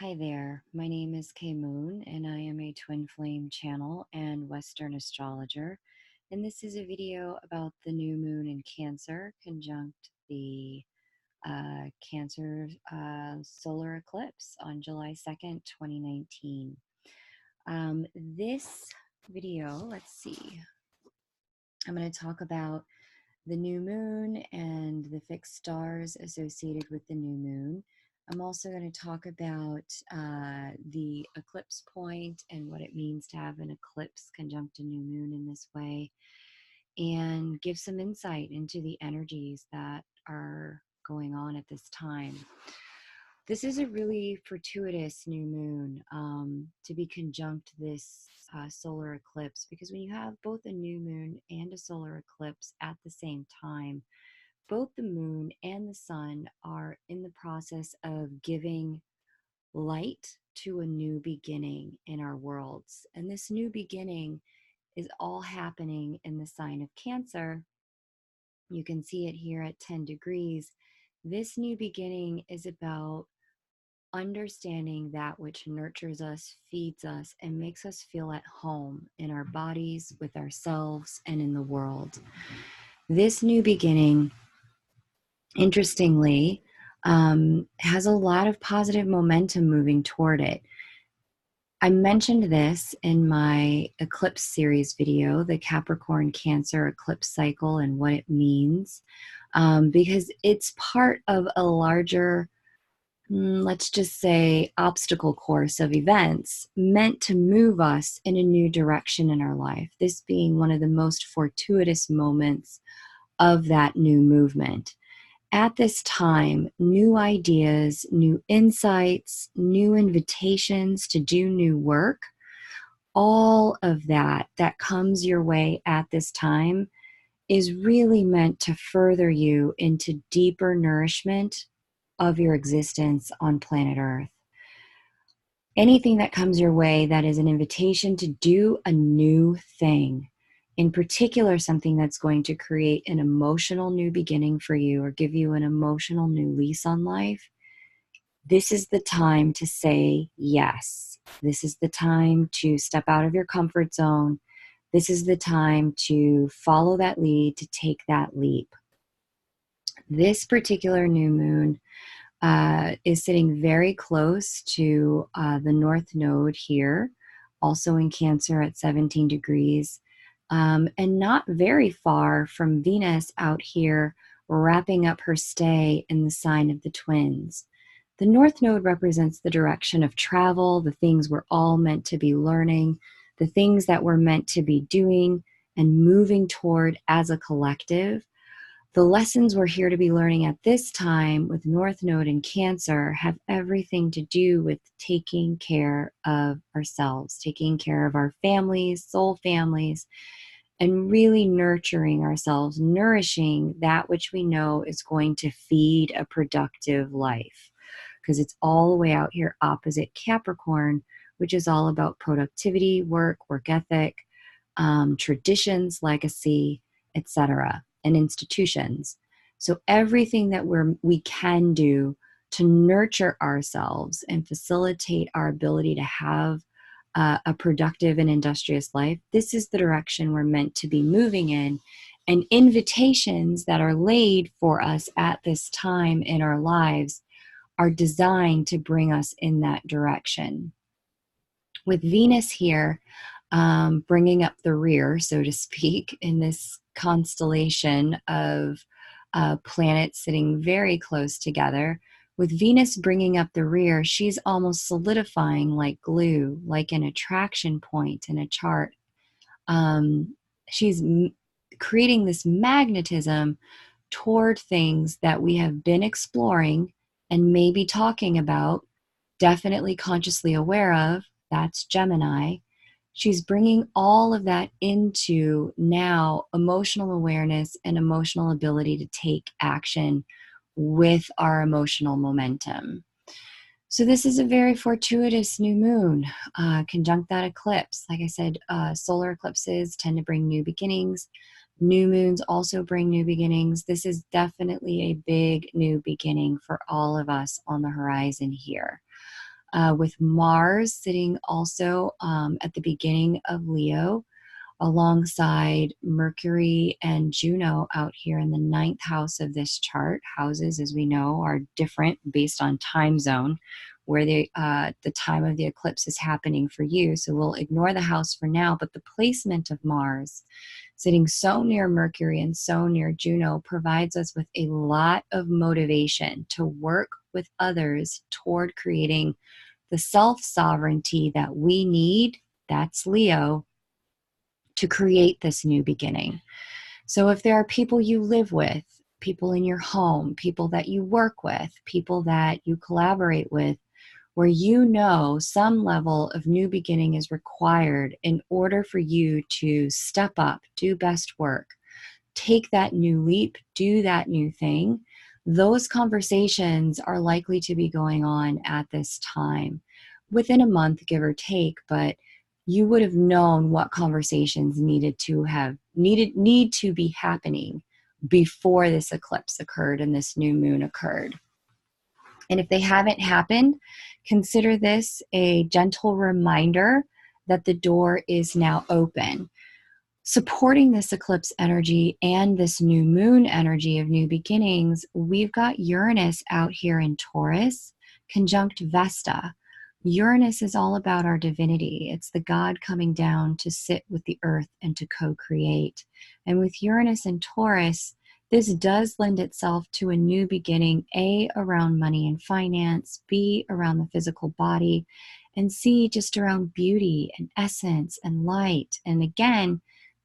Hi there, my name is Kay Moon, and I am a twin flame channel and Western astrologer. And this is a video about the new moon in Cancer conjunct the Cancer solar eclipse on July 2nd, 2019. This video, let's see, I'm going to talk about the new moon and the fixed stars associated with the new moon. I'm also going to talk about the eclipse point and what it means to have an eclipse conjunct a new moon in this way, and give some insight into the energies that are going on at this time. This is a really fortuitous new moon to be conjunct this solar eclipse, because when you have both a new moon and a solar eclipse at the same time, both the moon and the sun are in the process of giving light to a new beginning in our worlds. And this new beginning is all happening in the sign of Cancer. You can see it here at 10 degrees. This new beginning is about understanding that which nurtures us, feeds us, and makes us feel at home in our bodies, with ourselves, and in the world. This new beginning, interestingly, has a lot of positive momentum moving toward it. I mentioned this in my eclipse series video, the Capricorn Cancer eclipse cycle and what it means, because it's part of a larger, let's just say, obstacle course of events meant to move us in a new direction in our life, this being one of the most fortuitous moments of that new movement. At this time, new ideas, new insights, new invitations to do new work, all of that comes your way at this time is really meant to further you into deeper nourishment of your existence on planet Earth. Anything that comes your way that is an invitation to do a new thing, in particular something that's going to create an emotional new beginning for you or give you an emotional new lease on life, this is the time to say yes. This is the time to step out of your comfort zone. This is the time to follow that lead, to take that leap. This particular new moon is sitting very close to the North Node here, also in Cancer at 17 degrees, and not very far from Venus out here, wrapping up her stay in the sign of the Twins. The North Node represents the direction of travel, the things we're all meant to be learning, the things that we're meant to be doing and moving toward as a collective. The lessons we're here to be learning at this time with North Node in Cancer have everything to do with taking care of ourselves, taking care of our families, soul families, and really nurturing ourselves, nourishing that which we know is going to feed a productive life. Because it's all the way out here opposite Capricorn, which is all about productivity, work ethic, traditions, legacy, etc., and institutions. So everything that we can do to nurture ourselves and facilitate our ability to have a productive and industrious life, this is the direction we're meant to be moving in. And invitations that are laid for us at this time in our lives are designed to bring us in that direction. With Venus here, bringing up the rear, so to speak, in this constellation of planets sitting very close together. With Venus bringing up the rear, she's almost solidifying like glue, like an attraction point in a chart. She's creating this magnetism toward things that we have been exploring and maybe talking about, definitely consciously aware of. That's Gemini. She's bringing all of that into now emotional awareness and emotional ability to take action with our emotional momentum. So this is a very fortuitous new moon, conjunct that eclipse. Like I said, solar eclipses tend to bring new beginnings. New moons also bring new beginnings. This is definitely a big new beginning for all of us on the horizon here. with Mars sitting also at the beginning of Leo, alongside Mercury and Juno out here in the ninth house of this chart. Houses, as we know, are different based on time zone, where the time of the eclipse is happening for you. So we'll ignore the house for now, but the placement of Mars sitting so near Mercury and so near Juno provides us with a lot of motivation to work with others toward creating the self-sovereignty that we need, that's Leo, to create this new beginning. So if there are people you live with, people in your home, people that you work with, people that you collaborate with, where you know some level of new beginning is required in order for you to step up, do best work, take that new leap, do that new thing, those conversations are likely to be going on at this time within a month, give or take, but you would have known what conversations need to be happening before this eclipse occurred and this new moon occurred. And if they haven't happened, consider this a gentle reminder that the door is now open. Supporting this eclipse energy and this new moon energy of new beginnings, we've got Uranus out here in Taurus, conjunct Vesta. Uranus is all about our divinity. It's the God coming down to sit with the earth and to co-create. And with Uranus and Taurus, this does lend itself to a new beginning, A, around money and finance, B, around the physical body, and C, just around beauty and essence and light. And again,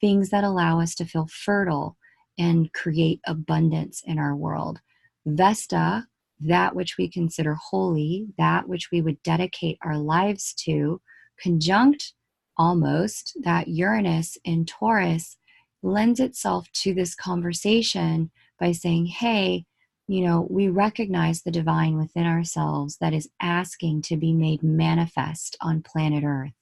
things that allow us to feel fertile and create abundance in our world. Vesta, that which we consider holy, that which we would dedicate our lives to, conjunct almost that Uranus in Taurus, lends itself to this conversation by saying, hey, we recognize the divine within ourselves that is asking to be made manifest on planet Earth.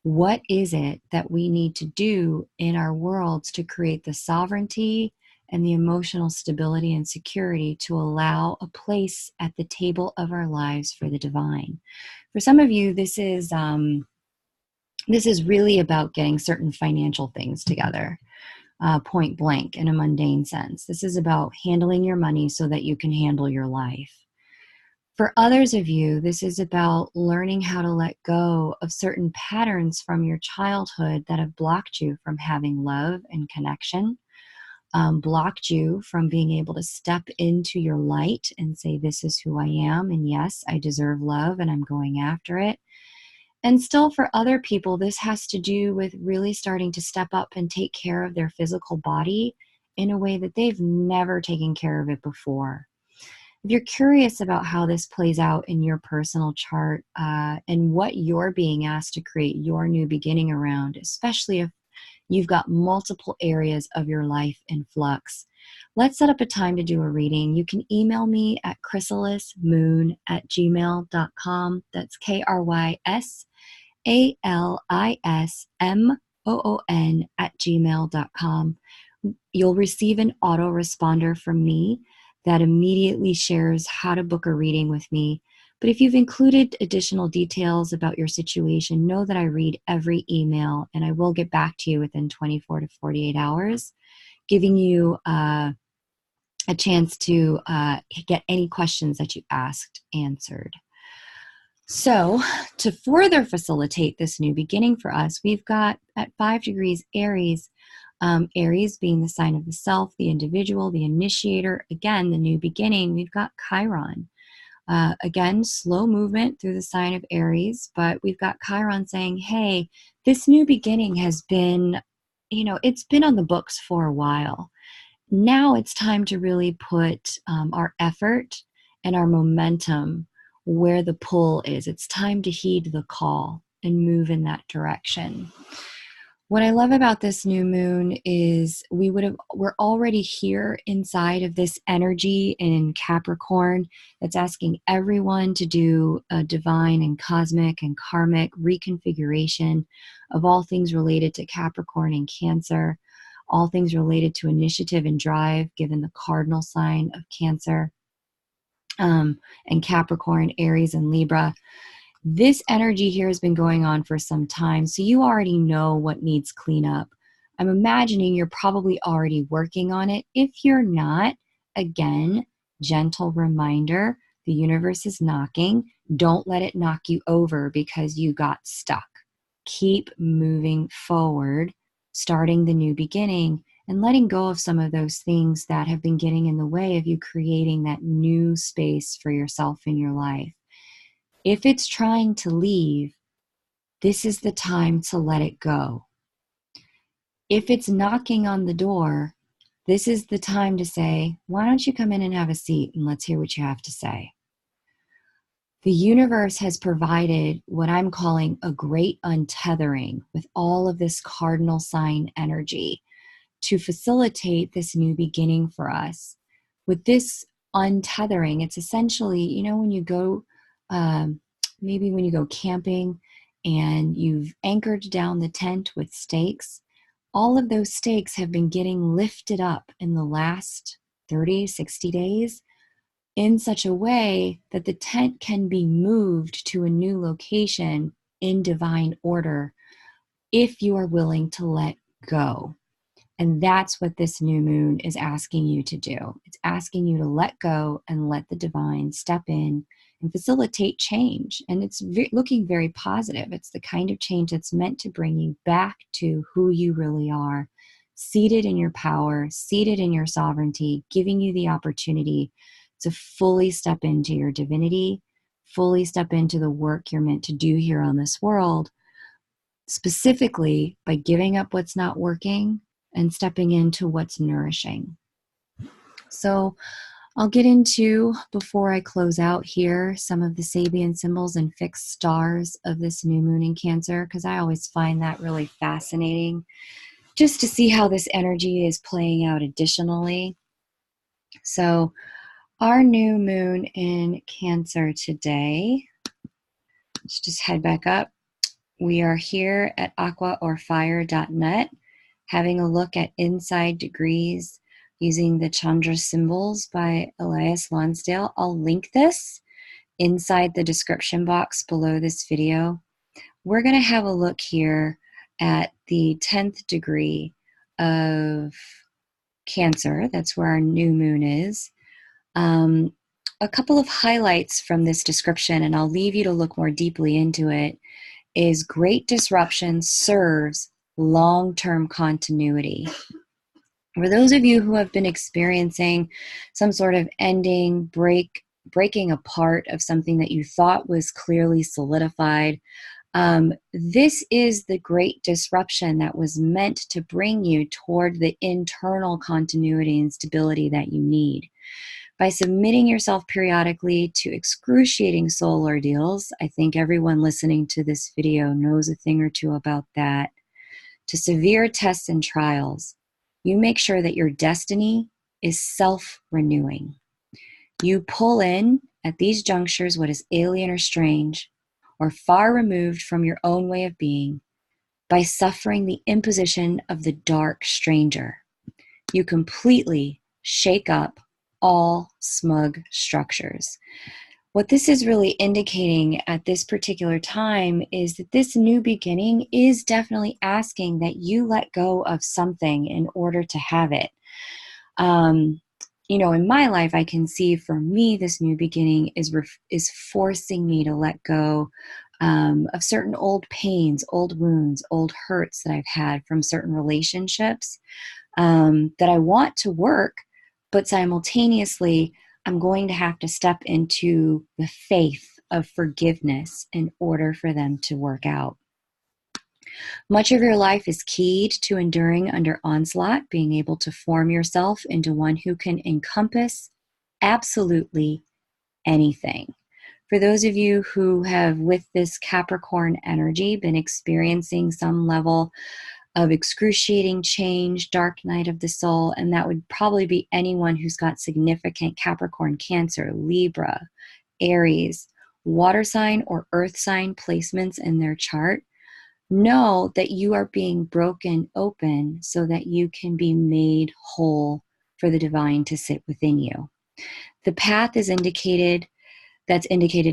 What is it that we need to do in our worlds to create the sovereignty and the emotional stability and security to allow a place at the table of our lives for the divine? For some of you, this is really about getting certain financial things together. Point blank, in a mundane sense. This is about handling your money so that you can handle your life. For others of you, this is about learning how to let go of certain patterns from your childhood that have blocked you from having love and connection, blocked you from being able to step into your light and say, this is who I am, and yes, I deserve love, and I'm going after it. And still for other people, this has to do with really starting to step up and take care of their physical body in a way that they've never taken care of it before. If you're curious about how this plays out in your personal chart and what you're being asked to create your new beginning around, especially if you've got multiple areas of your life in flux, let's set up a time to do a reading. You can email me at chrysalismoon@gmail.com. That's KRYSALISMOON@gmail.com. You'll receive an autoresponder from me that immediately shares how to book a reading with me. But if you've included additional details about your situation, know that I read every email and I will get back to you within 24 to 48 hours, giving you a chance to get any questions that you asked answered. So to further facilitate this new beginning for us, we've got at 5 degrees Aries, Aries being the sign of the self, the individual, the initiator, again, the new beginning. We've got Chiron. Again, slow movement through the sign of Aries, but we've got Chiron saying, hey, this new beginning has been, it's been on the books for a while. Now it's time to really put our effort and our momentum where the pull is. It's time to heed the call and move in that direction. What I love about this new moon is we're already here inside of this energy in Capricorn that's asking everyone to do a divine and cosmic and karmic reconfiguration of all things related to Capricorn and Cancer, all things related to initiative and drive, given the cardinal sign of Cancer. and Capricorn, Aries, and Libra. This energy here has been going on for some time, so you already know what needs cleanup. I'm imagining you're probably already working on it. If you're not, again, gentle reminder, the universe is knocking. Don't let it knock you over because you got stuck. Keep moving forward, starting the new beginning, and letting go of some of those things that have been getting in the way of you creating that new space for yourself in your life. If it's trying to leave, this is the time to let it go. If it's knocking on the door, this is the time to say, why don't you come in and have a seat and let's hear what you have to say. The universe has provided what I'm calling a great untethering with all of this cardinal sign energy to facilitate this new beginning for us. With this untethering, it's essentially, you know, when you go, maybe when you go camping and you've anchored down the tent with stakes, all of those stakes have been getting lifted up in the last 30, 60 days in such a way that the tent can be moved to a new location in divine order if you are willing to let go. And that's what this new moon is asking you to do. It's asking you to let go and let the divine step in and facilitate change. And it's looking very positive. It's the kind of change that's meant to bring you back to who you really are, seated in your power, seated in your sovereignty, giving you the opportunity to fully step into your divinity, fully step into the work you're meant to do here on this world, specifically by giving up what's not working and stepping into what's nourishing. So I'll get into, before I close out here, some of the Sabian symbols and fixed stars of this new moon in Cancer, because I always find that really fascinating, just to see how this energy is playing out additionally. So our new moon in Cancer today, let's just head back up. We are here at aquaorfire.net, having a look at inside degrees using the Chandra symbols by Elias Lonsdale. I'll link this inside the description box below this video. We're going to have a look here at the 10th degree of Cancer. That's where our new moon is. A couple of highlights from this description, and I'll leave you to look more deeply into it, is great disruption serves long-term continuity. For those of you who have been experiencing some sort of ending, breaking apart of something that you thought was clearly solidified, this is the great disruption that was meant to bring you toward the internal continuity and stability that you need. By submitting yourself periodically to excruciating soul ordeals, I think everyone listening to this video knows a thing or two about that, to severe tests and trials, you make sure that your destiny is self-renewing. You pull in, at these junctures, what is alien or strange, or far removed from your own way of being, by suffering the imposition of the dark stranger. You completely shake up all smug structures. What this is really indicating at this particular time is that this new beginning is definitely asking that you let go of something in order to have it. You know, in my life, I can see for me, this new beginning is forcing me to let go of certain old pains, old wounds, old hurts that I've had from certain relationships that I want to work, but simultaneously, I'm going to have to step into the faith of forgiveness in order for them to work out. Much of your life is keyed to enduring under onslaught, being able to form yourself into one who can encompass absolutely anything. For those of you who have, with this Capricorn energy, been experiencing some level of excruciating change, dark night of the soul, and that would probably be anyone who's got significant Capricorn, Cancer, Libra, Aries, water sign or earth sign placements in their chart, know that you are being broken open so that you can be made whole for the divine to sit within you. The path that's indicated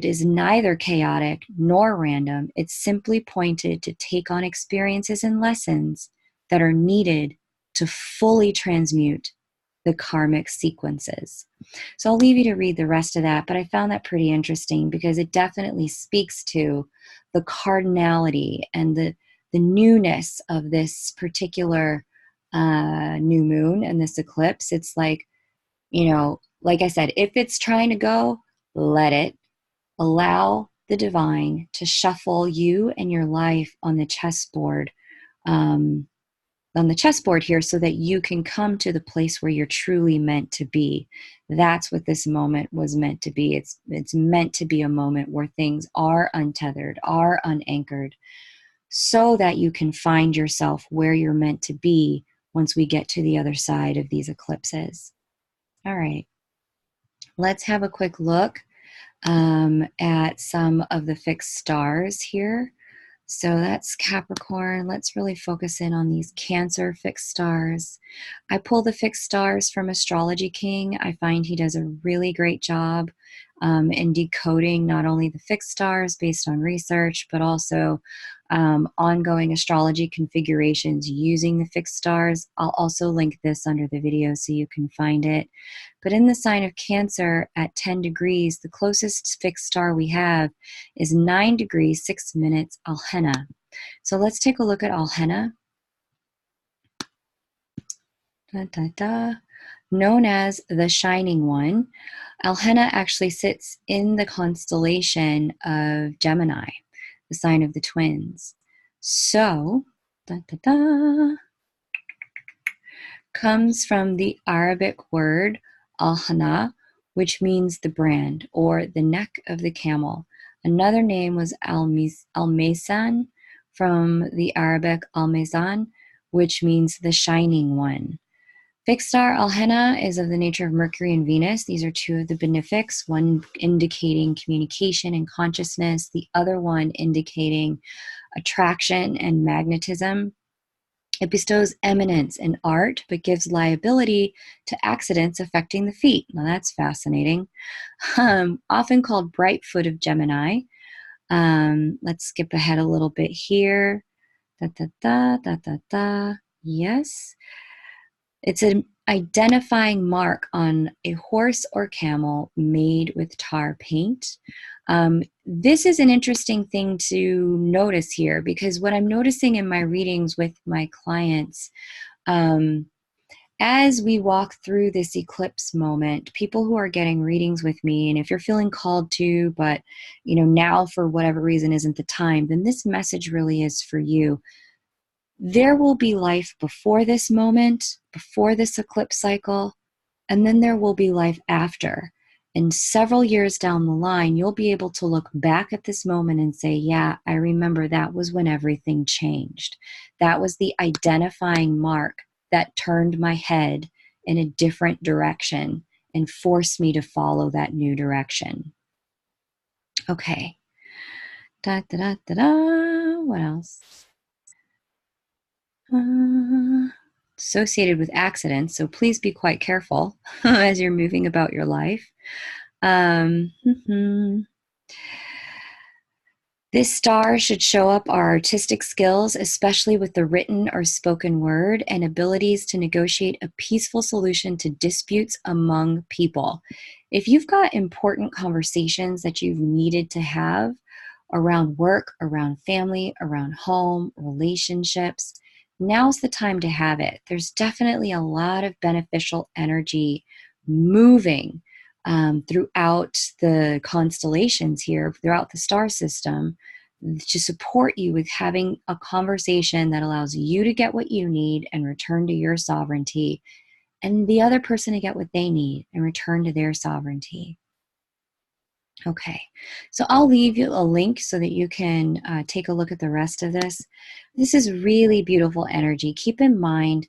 is neither chaotic nor random. It's simply pointed to take on experiences and lessons that are needed to fully transmute the karmic sequences. So I'll leave you to read the rest of that, but I found that pretty interesting because it definitely speaks to the cardinality and the newness of this particular new moon and this eclipse. It's like, like I said, if it's trying to go, let it. Allow the divine to shuffle you and your life on the chessboard, here, so that you can come to the place where you're truly meant to be. That's what this moment was meant to be. It's meant to be a moment where things are untethered, are unanchored, so that you can find yourself where you're meant to be once we get to the other side of these eclipses. All right, let's have a quick look at some of the fixed stars here. So that's Capricorn. Let's really focus in on these Cancer fixed stars. I pull the fixed stars from Astrology King. I find he does a really great job in decoding not only the fixed stars based on research, but also ongoing astrology configurations using the fixed stars. I'll also link this under the video so you can find it. But in the sign of Cancer at 10 degrees, the closest fixed star we have is 9 degrees, 6 minutes, Alhenna. So let's take a look at Alhenna. Da, da, da. Known as the Shining One, Alhenna actually sits in the constellation of Gemini, the sign of the twins. So, da, da, da, comes from the Arabic word Alhana, which means the brand or the neck of the camel. Another name was Almazan, from the Arabic Almazan, which means the shining one. Fixed star Alhenna is of the nature of Mercury and Venus. These are two of the benefics, one indicating communication and consciousness, the other one indicating attraction and magnetism. It bestows eminence in art, but gives liability to accidents affecting the feet. Now that's fascinating. Often called bright foot of Gemini. Let's skip ahead a little bit here. Da, da, da, da, da, da. Yes. It's an identifying mark on a horse or camel made with tar paint. This is an interesting thing to notice here, because what I'm noticing in my readings with my clients, as we walk through this eclipse moment, people who are getting readings with me, and if you're feeling called to, but now for whatever reason isn't the time, then this message really is for you. There will be life before this moment, before this eclipse cycle, and then there will be life after. And several years down the line, you'll be able to look back at this moment and say, yeah, I remember that was when everything changed. That was the identifying mark that turned my head in a different direction and forced me to follow that new direction. Okay. Da, da, da, da, da. What else? Associated with accidents, so please be quite careful as you're moving about your life. This star should show up our artistic skills, especially with the written or spoken word, and abilities to negotiate a peaceful solution to disputes among people. If you've got important conversations that you've needed to have around work, around family, around home, relationships, now's the time to have it. There's definitely a lot of beneficial energy moving throughout the constellations here, throughout the star system, to support you with having a conversation that allows you to get what you need and return to your sovereignty, and the other person to get what they need and return to their sovereignty. Okay, so I'll leave you a link so that you can take a look at the rest of this. This is really beautiful energy. Keep in mind,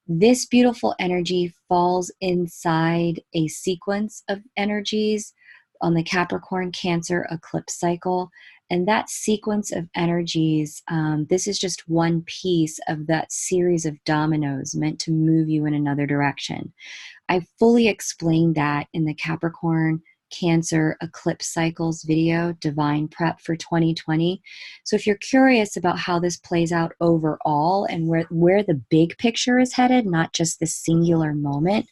this beautiful energy falls inside a sequence of energies on the Capricorn Cancer eclipse cycle. And that sequence of energies, this is just one piece of that series of dominoes meant to move you in another direction. I fully explained that in the Capricorn Cancer eclipse cycles video, Divine Prep for 2020. So if you're curious about how this plays out overall and where the big picture is headed, not just the singular moment,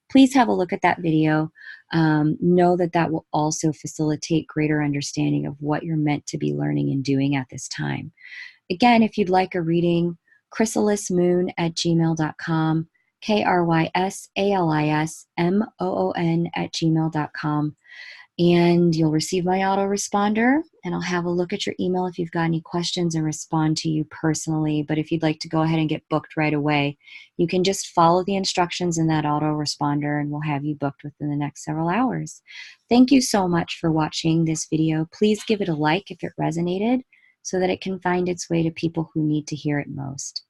please have a look at that video. Know that that will also facilitate greater understanding of what you're meant to be learning and doing at this time. Again, if you'd like a reading, chrysalismoon@gmail.com, KRYSALISMOON@gmail.com. And you'll receive my autoresponder, and I'll have a look at your email if you've got any questions and respond to you personally. But if you'd like to go ahead and get booked right away, you can just follow the instructions in that autoresponder, and we'll have you booked within the next several hours. Thank you so much for watching this video. Please give it a like if it resonated so that it can find its way to people who need to hear it most.